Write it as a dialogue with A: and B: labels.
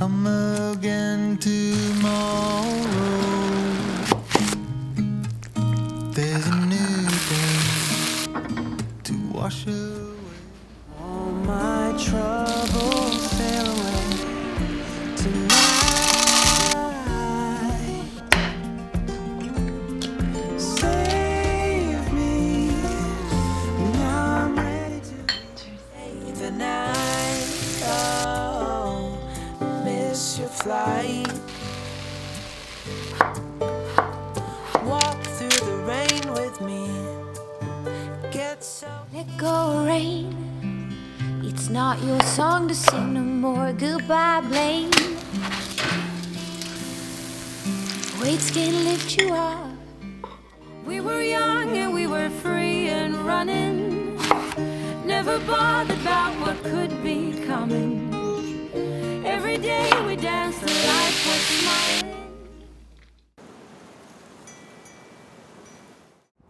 A: come again tomorrow. There's a new day to wash away all my troubles. Sail away tonight. Save me. Now I'm ready to take the night. Oh, miss your flight. Walk through the rain with me. Get so.
B: Let go, rain. It's not your song to sing no more. Goodbye, blame. Weights can't lift you up. We were young and we were free and running. Never bothered about what could be coming. Every day we danced the light.